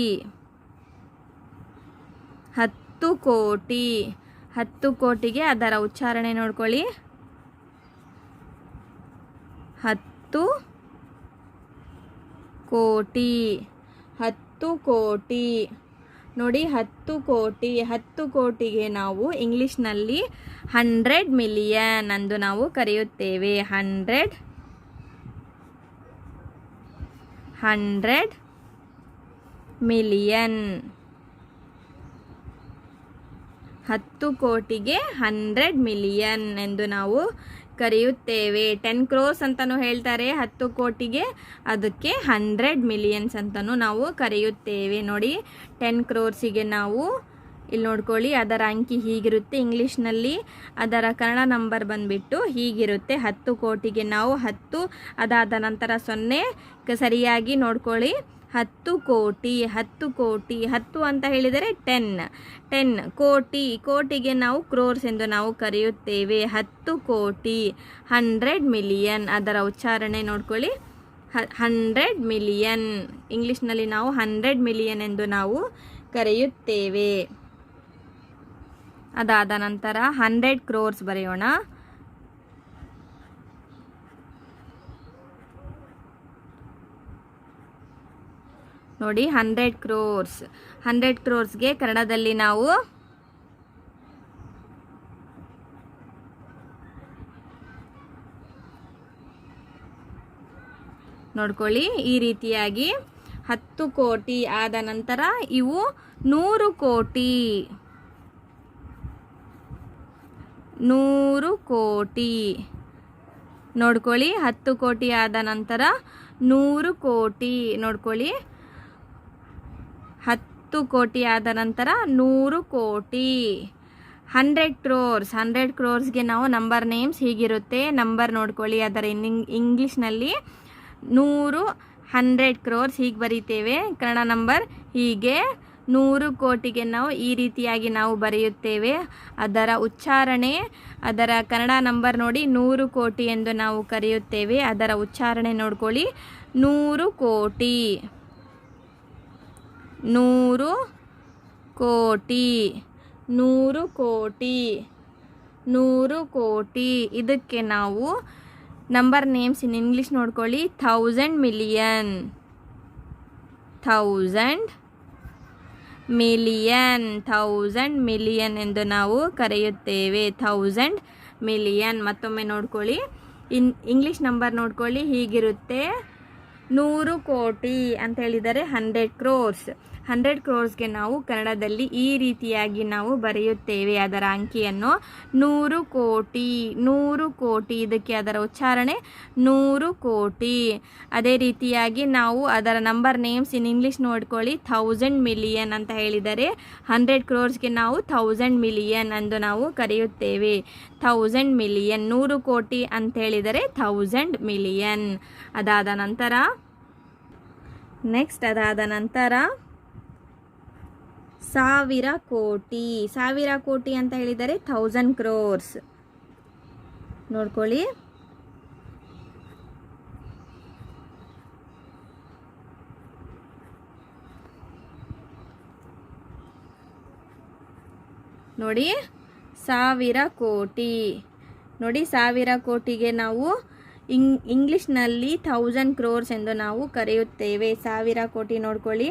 10 10 ಕೋಟಿ. 10 ಕೋಟಿಗೆ ಅದರ ಉಚ್ಚಾರಣೆ ನೋಡ್ಕೊಳ್ಳಿ. 10 ಕೋಟಿ. 10 ಕೋಟಿ ನೋಡಿ, 10 ಕೋಟಿ. 10 ಕೋಟಿಗೆ ನಾವು ಇಂಗ್ಲೀಷ್ನಲ್ಲಿ 100 ಮಿಲಿಯನ್ ಎಂದು ನಾವು ಕರೆಯುತ್ತೇವೆ. 100 ಮಿಲಿಯನ್. 10 ಕೋಟಿಗೆ 100 ಮಿಲಿಯನ್ ಎಂದು ನಾವು ಕರೆಯುತ್ತೇವೆ. 10 ಕ್ರೋರ್ಸ್ ಅಂತಲೂ ಹೇಳ್ತಾರೆ 10 ಕೋಟಿಗೆ, ಅದಕ್ಕೆ 100 ಮಿಲಿಯನ್ಸ್ ಅಂತಲೂ ನಾವು ಕರೆಯುತ್ತೇವೆ. ನೋಡಿ, 10 ಕ್ರೋರ್ಸಿಗೆ ನಾವು ಇಲ್ಲಿ ನೋಡ್ಕೊಳ್ಳಿ, ಅದರ ಅಂಕಿ ಹೀಗಿರುತ್ತೆ ಇಂಗ್ಲೀಷ್ನಲ್ಲಿ. ಅದರ ಕನ್ನಡ ನಂಬರ್ ಬಂದುಬಿಟ್ಟು ಹೀಗಿರುತ್ತೆ. 10 ಕೋಟಿಗೆ ನಾವು 10, ಅದಾದ ನಂತರ 0 ಸರಿಯಾಗಿ ನೋಡ್ಕೊಳ್ಳಿ. 10 ಕೋಟಿ. 10 ಕೋಟಿ. 10 ಅಂತ ಹೇಳಿದರೆ 10 ಕೋಟಿ. ಕೋಟಿಗೆ ನಾವು ಕ್ರೋರ್ಸ್ ಎಂದು ನಾವು ಕರೆಯುತ್ತೇವೆ. 10 ಕೋಟಿ. 100 ಮಿಲಿಯನ್. ಅದರ ಉಚ್ಚಾರಣೆ ನೋಡ್ಕೊಳ್ಳಿ. 100 ಮಿಲಿಯನ್. ಇಂಗ್ಲೀಷ್ನಲ್ಲಿ ನಾವು 100 ಮಿಲಿಯನ್ ಎಂದು ನಾವು ಕರೆಯುತ್ತೇವೆ. ಅದಾದ ನಂತರ 100 ಕ್ರೋರ್ಸ್ ಬರೆಯೋಣ. ನೋಡಿ, 100 ಕ್ರೋರ್ಸ್. 100 ಕ್ರೋರ್ಸ್ಗೆ ಕನ್ನಡದಲ್ಲಿ ನಾವು ನೋಡ್ಕೊಳ್ಳಿ ಈ ರೀತಿಯಾಗಿ 10 ಕೋಟಿ ಆದ ನಂತರ ಇವು 100 ಕೋಟಿ. 100 ಕೋಟಿ ನೋಡ್ಕೊಳ್ಳಿ. 10 ಕೋಟಿ ಆದ ನಂತರ 100 ಕೋಟಿ ನೋಡ್ಕೊಳ್ಳಿ. 10 ಕೋಟಿ ಆದ ನಂತರ 100 ಕೋಟಿ. 100 ಕ್ರೋರ್ಸ್. 100 ಕ್ರೋರ್ಸ್ಗೆ ನಾವು ನಂಬರ್ ನೇಮ್ಸ್ ಹೀಗಿರುತ್ತೆ. ನಂಬರ್ ನೋಡ್ಕೊಳ್ಳಿ, ಅದರ ಇಂಗ್ಲೀಷ್ನಲ್ಲಿ 100 100 ಕ್ರೋರ್ಸ್ ಹೀಗೆ ಬರೀತೇವೆ. ಕನ್ನಡ ನಂಬರ್ ಹೀಗೆ. 100 ಕೋಟಿಗೆ ನಾವು ಈ ರೀತಿಯಾಗಿ ನಾವು ಬರೆಯುತ್ತೇವೆ. ಅದರ ಉಚ್ಚಾರಣೆ, ಅದರ ಕನ್ನಡ ನಂಬರ್ ನೋಡಿ 100 ಕೋಟಿ ಎಂದು ನಾವು ಕರೆಯುತ್ತೇವೆ. ಅದರ ಉಚ್ಚಾರಣೆ ನೋಡ್ಕೊಳ್ಳಿ. 100 ಕೋಟಿ. 100 ಕೋಟಿ. 100 ಕೋಟಿ. 100 ಕೋಟಿ. ಇದಕ್ಕೆ ನಾವು ನಂಬರ್ ನೇಮ್ಸ್ ಇನ್ ಇಂಗ್ಲೀಷ್ ನೋಡ್ಕೊಳ್ಳಿ. 1000 ಮಿಲಿಯನ್. 1000 ಮಿಲಿಯನ್. 1000 ಮಿಲಿಯನ್ ಎಂದು ನಾವು ಕರೆಯುತ್ತೇವೆ. 1000 ಮಿಲಿಯನ್. ಮತ್ತೊಮ್ಮೆ ನೋಡ್ಕೊಳ್ಳಿ, ಇಂಗ್ಲೀಷ್ ನಂಬರ್ ನೋಡ್ಕೊಳ್ಳಿ ಹೀಗಿರುತ್ತೆ. 100 ಕೋಟಿ ಅಂತ ಹೇಳಿದರೆ 100 ಕ್ರೋರ್ಸ್. 100 ಕ್ರೋರ್ಸ್ಗೆ ನಾವು ಕನ್ನಡದಲ್ಲಿ ಈ ರೀತಿಯಾಗಿ ನಾವು ಬರೆಯುತ್ತೇವೆ ಅದರ ಅಂಕಿಯನ್ನು. 100 ಕೋಟಿ. 100 ಕೋಟಿ. ಇದಕ್ಕೆ ಅದರ ಉಚ್ಚಾರಣೆ 100 ಕೋಟಿ. ಅದೇ ರೀತಿಯಾಗಿ ನಾವು ಅದರ ನಂಬರ್ ನೇಮ್ಸ್ ಇನ್ ಇಂಗ್ಲೀಷ್ ನೋಡ್ಕೊಳ್ಳಿ. 1000 ಮಿಲಿಯನ್ ಅಂತ ಹೇಳಿದರೆ 100 ಕ್ರೋರ್ಸ್ಗೆ ನಾವು 1000 ಮಿಲಿಯನ್ ಎಂದು ನಾವು ಕರೆಯುತ್ತೇವೆ. 1000 ಮಿಲಿಯನ್. 100 ಕೋಟಿ ಅಂತ ಹೇಳಿದರೆ 1000 ಮಿಲಿಯನ್. ಅದಾದ ನಂತರ ಅದಾದ ನಂತರ 1000 ಕೋಟಿ. 1000 ಕೋಟಿ ಅಂತ ಹೇಳಿದರೆ 1000 ಕ್ರೋರ್ಸ್ ನೋಡ್ಕೊಳ್ಳಿ. ನೋಡಿ, 1000 ಕೋಟಿ. ನೋಡಿ, 1000 ಕೋಟಿಗೆ ನಾವು ಇಂಗ್ಲೀಷ್ನಲ್ಲಿ 1000 ಕ್ರೋರ್ಸ್ ಎಂದು ನಾವು ಕರೆಯುತ್ತೇವೆ. 1000 ಕೋಟಿ ನೋಡ್ಕೊಳ್ಳಿ,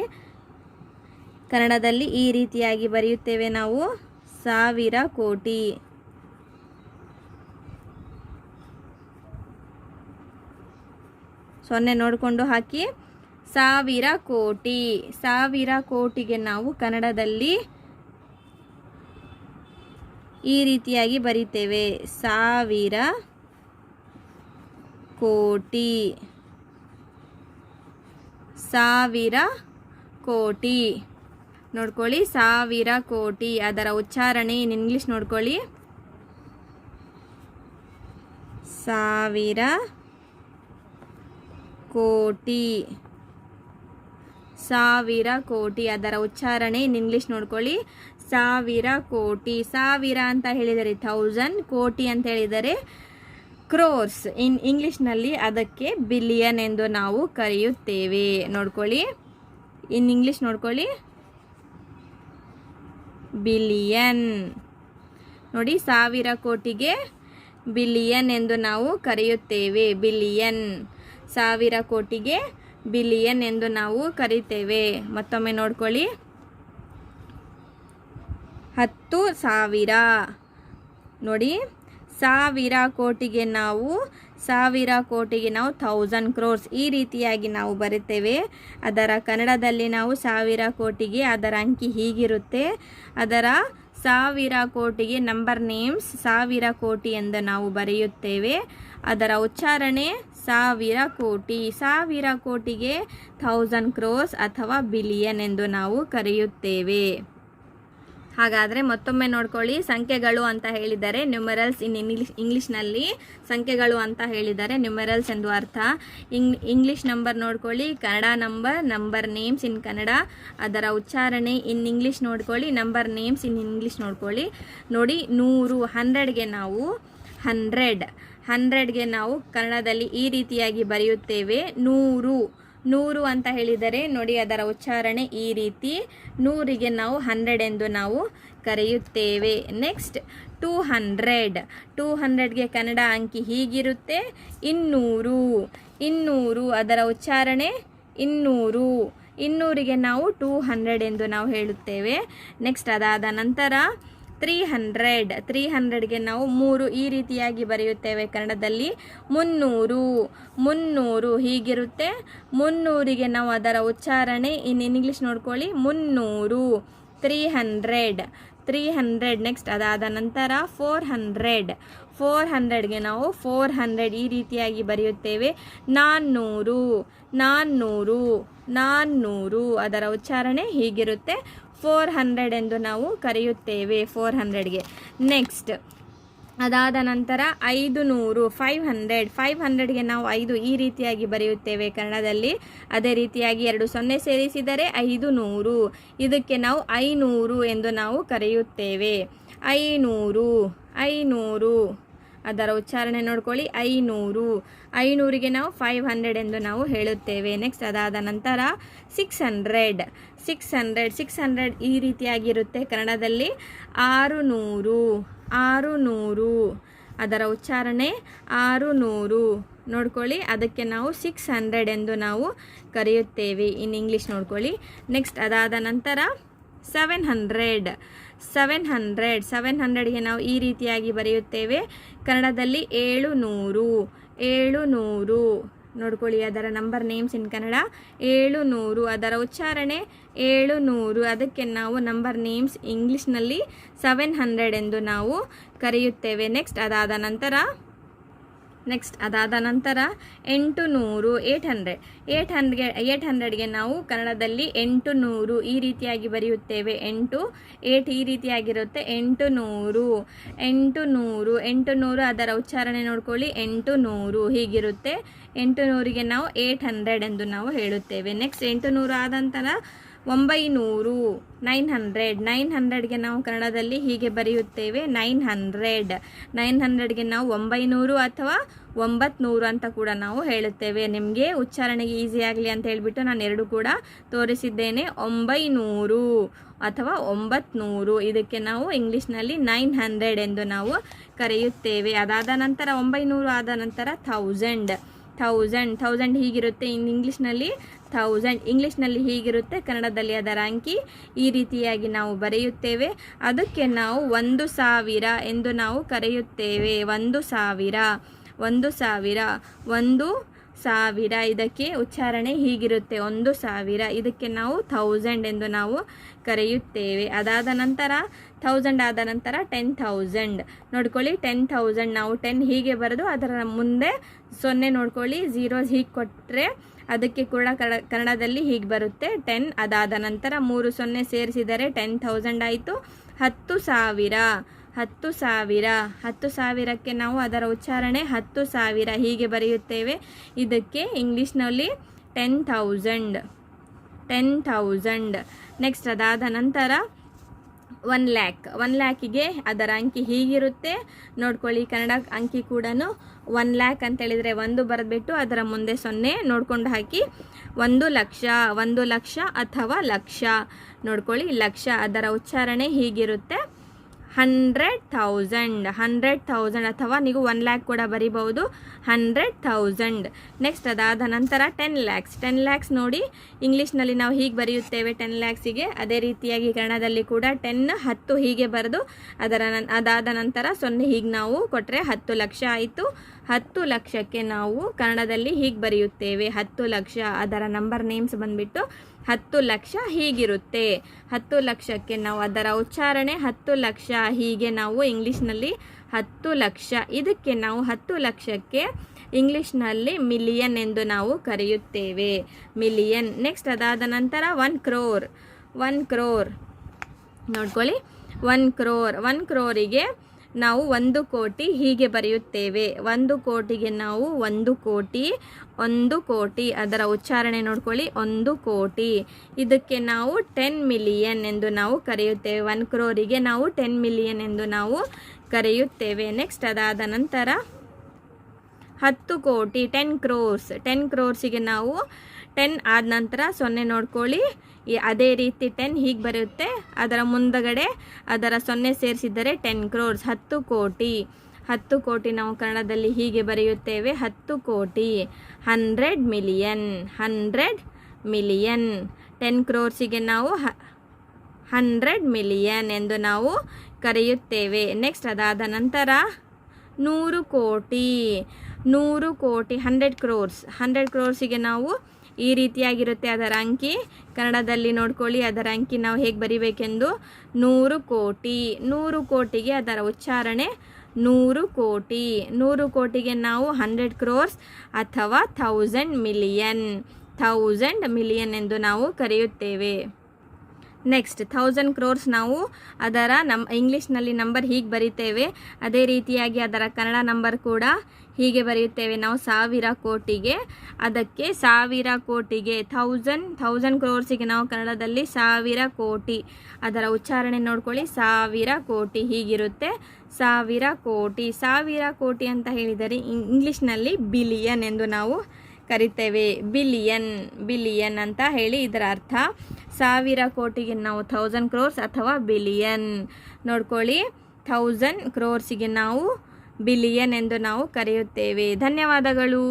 ಕನ್ನಡದಲ್ಲಿ ಈ ರೀತಿಯಾಗಿ ಬರೆಯುತ್ತೇವೆ ನಾವು. 1000 ಕೋಟಿ. ಸೊನ್ನೆ ನೋಡಿಕೊಂಡು ಹಾಕಿ. 1000 ಕೋಟಿ. 1000 ಕೋಟಿಗೆ ನಾವು ಕನ್ನಡದಲ್ಲಿ ಈ ರೀತಿಯಾಗಿ ಬರೀತೇವೆ. 1000 ಕೋಟಿ. 1000 ಕೋಟಿ ನೋಡ್ಕೊಳ್ಳಿ. 1000 ಕೋಟಿ. ಅದರ ಉಚ್ಚಾರಣೆ ಇನ್ ಇಂಗ್ಲೀಷ್ ನೋಡ್ಕೊಳ್ಳಿ. 1000 ಕೋಟಿ. 1000 ಕೋಟಿ. ಅದರ ಉಚ್ಚಾರಣೆ ಇನ್ ಇಂಗ್ಲೀಷ್ ನೋಡ್ಕೊಳ್ಳಿ. 1000 ಕೋಟಿ. 1000 ಅಂತ ಹೇಳಿದರೆ 1000, ಕೋಟಿ ಅಂತ ಹೇಳಿದರೆ ಕ್ರೋರ್ಸ್. ಇನ್ ಇಂಗ್ಲೀಷ್ನಲ್ಲಿ ಅದಕ್ಕೆ ಬಿಲಿಯನ್ ಎಂದು ನಾವು ಕರೆಯುತ್ತೇವೆ. ನೋಡ್ಕೊಳ್ಳಿ, ಇನ್ ಇಂಗ್ಲೀಷ್ ನೋಡ್ಕೊಳ್ಳಿ. ಬಿಲಿಯನ್. ನೋಡಿ, 1000 ಕೋಟಿಗೆ ಬಿಲಿಯನ್ ಎಂದು ನಾವು ಕರೆಯುತ್ತೇವೆ. ಬಿಲಿಯನ್, 1000 ಕೋಟಿಗೆ ಬಿಲಿಯನ್ ಎಂದು ನಾವು ಕರೀತೇವೆ. ಮತ್ತೊಮ್ಮೆ ನೋಡ್ಕೊಳ್ಳಿ, 10,000. ನೋಡಿ, 1000 ಕೋಟಿಗೆ ನಾವು 1000 crores ಈ ರೀತಿಯಾಗಿ ನಾವು ಬರುತ್ತೇವೆ. ಅದರ ಕನ್ನಡದಲ್ಲಿ ನಾವು 1000 ಕೋಟಿಗೆ ಅದರ ಅಂಕಿ ಹೀಗಿರುತ್ತೆ. ಅದರ 1000 ಕೋಟಿಗೆ ನಂಬರ್ ನೇಮ್ಸ್ 1000 ಕೋಟಿ ಎಂದು ನಾವು ಬರೆಯುತ್ತೇವೆ. ಅದರ ಉಚ್ಚಾರಣೆ 1000 ಕೋಟಿ. 1000 ಕೋಟಿಗೆ 1000 crores ಅಥವಾ ಬಿಲಿಯನ್ ಎಂದು ನಾವು ಕರೆಯುತ್ತೇವೆ. ಹಾಗಾದರೆ ಮತ್ತೊಮ್ಮೆ ನೋಡ್ಕೊಳ್ಳಿ, ಸಂಖ್ಯೆಗಳು ಅಂತ ಹೇಳಿದರೆ ನ್ಯೂಮರಲ್ಸ್ ಇನ್ ಇಂಗ್ಲೀಷ್ನಲ್ಲಿ ಸಂಖ್ಯೆಗಳು ಅಂತ ಹೇಳಿದರೆ ನ್ಯೂಮರಲ್ಸ್ ಎಂದು ಅರ್ಥ. ಇಂಗ್ಲೀಷ್ ನಂಬರ್ ನೋಡ್ಕೊಳ್ಳಿ, Kannada number names in Kannada. ಅದರ ಉಚ್ಚಾರಣೆ ಇನ್ ಇಂಗ್ಲೀಷ್ ನೋಡ್ಕೊಳ್ಳಿ, ನಂಬರ್ ನೇಮ್ಸ್ ಇನ್ ಇಂಗ್ಲೀಷ್ ನೋಡ್ಕೊಳ್ಳಿ. ನೋಡಿ, 100, 100ಗೆ ನಾವು 100ಗೆ ನಾವು ಕನ್ನಡದಲ್ಲಿ ಈ ರೀತಿಯಾಗಿ ಬರೆಯುತ್ತೇವೆ. 100 ಅಂತ ಹೇಳಿದರೆ ನೋಡಿ, ಅದರ ಉಚ್ಚಾರಣೆ ಈ ರೀತಿ. 100ಗೆ ನಾವು 100 ಎಂದು ನಾವು ಕರೆಯುತ್ತೇವೆ. ನೆಕ್ಸ್ಟ್ 200ಗೆ ಕನ್ನಡ ಅಂಕಿ ಹೀಗಿರುತ್ತೆ. 200 ಅದರ ಉಚ್ಚಾರಣೆ 200. 200ಗೆ ನಾವು 200 ಎಂದು ನಾವು ಹೇಳುತ್ತೇವೆ. ನೆಕ್ಸ್ಟ್ ಅದಾದ ನಂತರ 300ಗೆ ನಾವು 3 ಈ ರೀತಿಯಾಗಿ ಬರೆಯುತ್ತೇವೆ ಕನ್ನಡದಲ್ಲಿ. 300 ಹೀಗಿರುತ್ತೆ. 300ಗೆ ನಾವು ಅದರ ಉಚ್ಚಾರಣೆ ಇನ್ ಇಂಗ್ಲೀಷ್ ನೋಡ್ಕೊಳ್ಳಿ, 300. 300. ನೆಕ್ಸ್ಟ್ ಅದಾದ ನಂತರ 400ಗೆ ನಾವು 400 ಈ ರೀತಿಯಾಗಿ ಬರೆಯುತ್ತೇವೆ. 400 ಅದರ ಉಚ್ಚಾರಣೆ ಹೀಗಿರುತ್ತೆ. 400 ಎಂದು ನಾವು ಕರೆಯುತ್ತೇವೆ 400ಗೆ. ನೆಕ್ಸ್ಟ್ ಅದಾದ ನಂತರ 500ಗೆ ನಾವು 5 ಈ ರೀತಿಯಾಗಿ ಬರೆಯುತ್ತೇವೆ ಕನ್ನಡದಲ್ಲಿ. ಅದೇ ರೀತಿಯಾಗಿ 2 0 ಸೇರಿಸಿದರೆ 500. ಇದಕ್ಕೆ ನಾವು 500 ಎಂದು ನಾವು ಕರೆಯುತ್ತೇವೆ. 500 ಅದರ ಉಚ್ಚಾರಣೆ ನೋಡ್ಕೊಳ್ಳಿ, 500ಗೆ ನಾವು 500 ಎಂದು ನಾವು ಹೇಳುತ್ತೇವೆ. ನೆಕ್ಸ್ಟ್ ಅದಾದ ನಂತರ 600 ಈ ರೀತಿಯಾಗಿರುತ್ತೆ ಕನ್ನಡದಲ್ಲಿ. 600 ಅದರ ಉಚ್ಚಾರಣೆ 600 ನೋಡ್ಕೊಳ್ಳಿ. ಅದಕ್ಕೆ ನಾವು 600 ಎಂದು ನಾವು ಕರೆಯುತ್ತೇವೆ ಇನ್ ಇಂಗ್ಲೀಷ್ ನೋಡ್ಕೊಳ್ಳಿ. ನೆಕ್ಸ್ಟ್ ಅದಾದ ನಂತರ 700ಗೆ ನಾವು ಈ ರೀತಿಯಾಗಿ ಬರೆಯುತ್ತೇವೆ ಕನ್ನಡದಲ್ಲಿ. 700 ನೋಡ್ಕೊಳ್ಳಿ, ಅದರ ನಂಬರ್ ನೇಮ್ಸ್ ಇನ್ ಕನ್ನಡ 700. ಅದರ ಉಚ್ಚಾರಣೆ 700. ಅದಕ್ಕೆ ನಾವು ನಂಬರ್ ನೇಮ್ಸ್ ಇಂಗ್ಲೀಷ್ನಲ್ಲಿ 700 ಎಂದು ನಾವು ಕರೆಯುತ್ತೇವೆ. ನೆಕ್ಸ್ಟ್ ಅದಾದ ನಂತರ 800ಗೆ ನಾವು ಕನ್ನಡದಲ್ಲಿ 800 ಈ ರೀತಿಯಾಗಿ ಬರೆಯುತ್ತೇವೆ. 8 ಈ ರೀತಿಯಾಗಿರುತ್ತೆ. 800 ಅದರ ಉಚ್ಚಾರಣೆ ನೋಡ್ಕೊಳ್ಳಿ, 800 ಹೀಗಿರುತ್ತೆ. 800ಗೆ ನಾವು 800 ಎಂದು ನಾವು ಹೇಳುತ್ತೇವೆ. ನೆಕ್ಸ್ಟ್ 800 ಆದ ನಂತರ 900ಗೆ ನಾವು ಕನ್ನಡದಲ್ಲಿ ಹೀಗೆ ಬರೆಯುತ್ತೇವೆ. 900ಗೆ ನಾವು 900 ಅಥವಾ 900 ಅಂತ ಕೂಡ ನಾವು ಹೇಳುತ್ತೇವೆ. ನಿಮಗೆ ಉಚ್ಚಾರಣೆಗೆ ಈಸಿ ಆಗಲಿ ಅಂತ ಹೇಳಿಬಿಟ್ಟು ನಾನು 2 ಕೂಡ ತೋರಿಸಿದ್ದೇನೆ. 900 ಅಥವಾ 900 ಇದಕ್ಕೆ ನಾವು ಇಂಗ್ಲೀಷ್ನಲ್ಲಿ 900 ಎಂದು ನಾವು ಕರೆಯುತ್ತೇವೆ. ಅದಾದ ನಂತರ 900 ಆದ ನಂತರ 1000 ಹೀಗಿರುತ್ತೆ. ಇಂಗ್ಲೀಷ್ನಲ್ಲಿ 1000 ಇಂಗ್ಲೀಷ್ನಲ್ಲಿ ಹೀಗಿರುತ್ತೆ. ಕನ್ನಡದಲ್ಲಿ ಅದರ ಅಂಕಿ ಈ ರೀತಿಯಾಗಿ ನಾವು ಬರೆಯುತ್ತೇವೆ. ಅದಕ್ಕೆ ನಾವು 1000 ಎಂದು ನಾವು ಕರೆಯುತ್ತೇವೆ. 1000 ಇದಕ್ಕೆ ಉಚ್ಚಾರಣೆ ಹೀಗಿರುತ್ತೆ. 1000 ಇದಕ್ಕೆ ನಾವು 1000 ಎಂದು ನಾವು ಕರೆಯುತ್ತೇವೆ. ಅದಾದ ನಂತರ 1000 ಆದ ನಂತರ 10,000 ನೋಡ್ಕೊಳ್ಳಿ. 10,000 ನಾವು 10 ಹೀಗೆ ಬರೆದು ಅದರ ಮುಂದೆ 0 ನೋಡ್ಕೊಳ್ಳಿ, 0 ಹೀಗೆ ಕೊಟ್ಟರೆ ಅದಕ್ಕೆ ಕೂಡ ಕನ್ನಡದಲ್ಲಿ ಹೀಗೆ ಬರುತ್ತೆ 10. ಅದಾದ ನಂತರ 3 0 ಸೇರಿಸಿದರೆ 10,000 ಆಯಿತು. 10,000ಕ್ಕೆ ನಾವು ಅದರ ಉಚ್ಚಾರಣೆ 10,000 ಹೀಗೆ ಬರೆಯುತ್ತೇವೆ. ಇದಕ್ಕೆ ಇಂಗ್ಲೀಷ್ನಲ್ಲಿ 10,000. ನೆಕ್ಸ್ಟ್ ಅದಾದ ನಂತರ 1 ಲ್ಯಾಕಿಗೆ ಅದರ ಅಂಕಿ ಹೀಗಿರುತ್ತೆ ನೋಡ್ಕೊಳ್ಳಿ. ಕನ್ನಡ ಅಂಕಿ ಕೂಡ 1 ಲ್ಯಾಕ್ ಅಂತೇಳಿದರೆ 1 ಬರೆದ್ಬಿಟ್ಟು ಅದರ ಮುಂದೆ 0 ನೋಡ್ಕೊಂಡು ಹಾಕಿ. 1 ಲಕ್ಷ ಅಥವಾ ಲಕ್ಷ ನೋಡ್ಕೊಳ್ಳಿ. ಲಕ್ಷ ಅದರ ಉಚ್ಚಾರಣೆ ಹೀಗಿರುತ್ತೆ 100,000 ಅಥವಾ ನೀವು 1 ಲ್ಯಾಕ್ ಕೂಡ ಬರಿಬಹುದು 100,000. ನೆಕ್ಸ್ಟ್ ಅದಾದ ನಂತರ 10 ಲ್ಯಾಕ್ಸ್ ನೋಡಿ, ಇಂಗ್ಲೀಷ್ನಲ್ಲಿ ನಾವು ಹೀಗೆ ಬರೆಯುತ್ತೇವೆ 10 ಲ್ಯಾಕ್ಸಿಗೆ. ಅದೇ ರೀತಿಯಾಗಿ ಕನ್ನಡದಲ್ಲಿ ಕೂಡ 10 ಹೀಗೆ ಬರೆದು ಅದಾದ ನಂತರ 0 ಹೀಗೆ ನಾವು ಕೊಟ್ಟರೆ 10 ಲಕ್ಷ ಆಯಿತು. 10 ಲಕ್ಷಕ್ಕೆ ನಾವು ಕನ್ನಡದಲ್ಲಿ ಹೀಗೆ ಬರೆಯುತ್ತೇವೆ 10 ಲಕ್ಷ. ಅದರ ನಂಬರ್ ನೇಮ್ಸ್ ಬಂದುಬಿಟ್ಟು 10 ಲಕ್ಷ ಹೀಗಿರುತ್ತೆ. 10 ಲಕ್ಷಕ್ಕೆ ನಾವು ಅದರ ಉಚ್ಚಾರಣೆ 10 ಲಕ್ಷ ಹೀಗೆ ನಾವು ಇಂಗ್ಲೀಷ್ನಲ್ಲಿ 10 ಲಕ್ಷ. ಇದಕ್ಕೆ ನಾವು 10 ಲಕ್ಷಕ್ಕೆ ಇಂಗ್ಲೀಷ್ನಲ್ಲಿ ಮಿಲಿಯನ್ ಎಂದು ನಾವು ಕರೆಯುತ್ತೇವೆ, ಮಿಲಿಯನ್. ನೆಕ್ಸ್ಟ್ ಅದಾದ ನಂತರ 1 ಕ್ರೋರ್ ನೋಡ್ಕೊಳ್ಳಿ. 1 ಕ್ರೋರಿಗೆ ನಾವು 1 ಕೋಟಿ ಹೀಗೆ ಬರೆಯುತ್ತೇವೆ. 1 ಕೋಟಿಗೆ ನಾವು 1 ಕೋಟಿ ಅದರ ಉಚ್ಚಾರಣೆ ನೋಡ್ಕೊಳ್ಳಿ 1 ಕೋಟಿ. ಇದಕ್ಕೆ ನಾವು 10 ಮಿಲಿಯನ್ ಎಂದು ನಾವು ಕರೆಯುತ್ತೇವೆ. 1 ಕ್ರೋರಿಗೆ ನಾವು 10 ಮಿಲಿಯನ್ ಎಂದು ನಾವು ಕರೆಯುತ್ತೇವೆ. ನೆಕ್ಸ್ಟ್ ಅದಾದ ನಂತರ 10 ಕೋಟಿ 10 ಕ್ರೋರ್ಸಿಗೆ ನಾವು 10 ಆದ ನಂತರ 0 ನೋಡ್ಕೊಳ್ಳಿ. ಅದೇ ರೀತಿ 10 ಹೀಗೆ ಬರುತ್ತೆ, ಅದರ ಮುಂದಗಡೆ ಅದರ 0 ಸೇರಿಸಿದರೆ 10 ಕ್ರೋರ್ಸ್ 10 ಕೋಟಿ ನಾವು ಕನ್ನಡದಲ್ಲಿ ಹೀಗೆ ಬರೆಯುತ್ತೇವೆ 10 ಕೋಟಿ. 100 ಮಿಲಿಯನ್ 10 ಕ್ರೋರ್ಸಿಗೆ ನಾವು 100 ಮಿಲಿಯನ್ ಎಂದು ನಾವು ಕರೆಯುತ್ತೇವೆ. ನೆಕ್ಸ್ಟ್ ಅದಾದ ನಂತರ 100 ಕೋಟಿ 100 ಕ್ರೋರ್ಸಿಗೆ ನಾವು ಈ ರೀತಿಯಾಗಿರುತ್ತೆ ಅದರ ಅಂಕಿ. ಕನ್ನಡದಲ್ಲಿ ನೋಡ್ಕೊಳ್ಳಿ ಅದರ ಅಂಕಿ ನಾವು ಹೇಗೆ ಬರಿಬೇಕೆಂದು. 100 ಕೋಟಿಗೆ ಅದರ ಉಚ್ಚಾರಣೆ 100 ಕೋಟಿಗೆ ನಾವು 100 ಕ್ರೋರ್ಸ್ ಅಥವಾ 1000 ಮಿಲಿಯನ್ ಎಂದು ನಾವು ಕರೆಯುತ್ತೇವೆ. ನೆಕ್ಸ್ಟ್ 1000 ಕ್ರೋರ್ಸ್ ನಾವು ಅದರ ಇಂಗ್ಲೀಷ್ನಲ್ಲಿ ನಂಬರ್ ಹೀಗೆ ಬರಿತೇವೆ. ಅದೇ ರೀತಿಯಾಗಿ ಅದರ ಕನ್ನಡ ನಂಬರ್ ಕೂಡ ಹೀಗೆ ಬರೆಯುತ್ತೇವೆ ನಾವು 1000 ಕೋಟಿಗೆ. ಅದಕ್ಕೆ 1000 ಕೋಟಿಗೆ 1000 ಕ್ರೋರ್ಸಿಗೆ ನಾವು ಕನ್ನಡದಲ್ಲಿ 1000 ಕೋಟಿ ಅದರ ಉಚ್ಚಾರಣೆ ನೋಡ್ಕೊಳ್ಳಿ 1000 ಕೋಟಿ ಹೀಗಿರುತ್ತೆ 1000 ಕೋಟಿ ಅಂತ ಹೇಳಿದರೆ ಇಂಗ್ಲೀಷ್ನಲ್ಲಿ ಬಿಲಿಯನ್ ಎಂದು ನಾವು ಕರಿತೇವೆ. ಬಿಲಿಯನ್ ಅಂತ ಹೇಳಿ ಇದರ ಅರ್ಥ. 1000 ಕೋಟಿಗೆ ನಾವು 1000 ಕ್ರೋರ್ಸ್ ಅಥವಾ ಬಿಲಿಯನ್ ನೋಡ್ಕೊಳ್ಳಿ. 1000 ಕ್ರೋರ್ಸಿಗೆ ನಾವು ಬಿಲಿಯನ್ ಎಂದು ನಾವು ಕರೆಯುತ್ತೇವೆ. ಧನ್ಯವಾದಗಳು.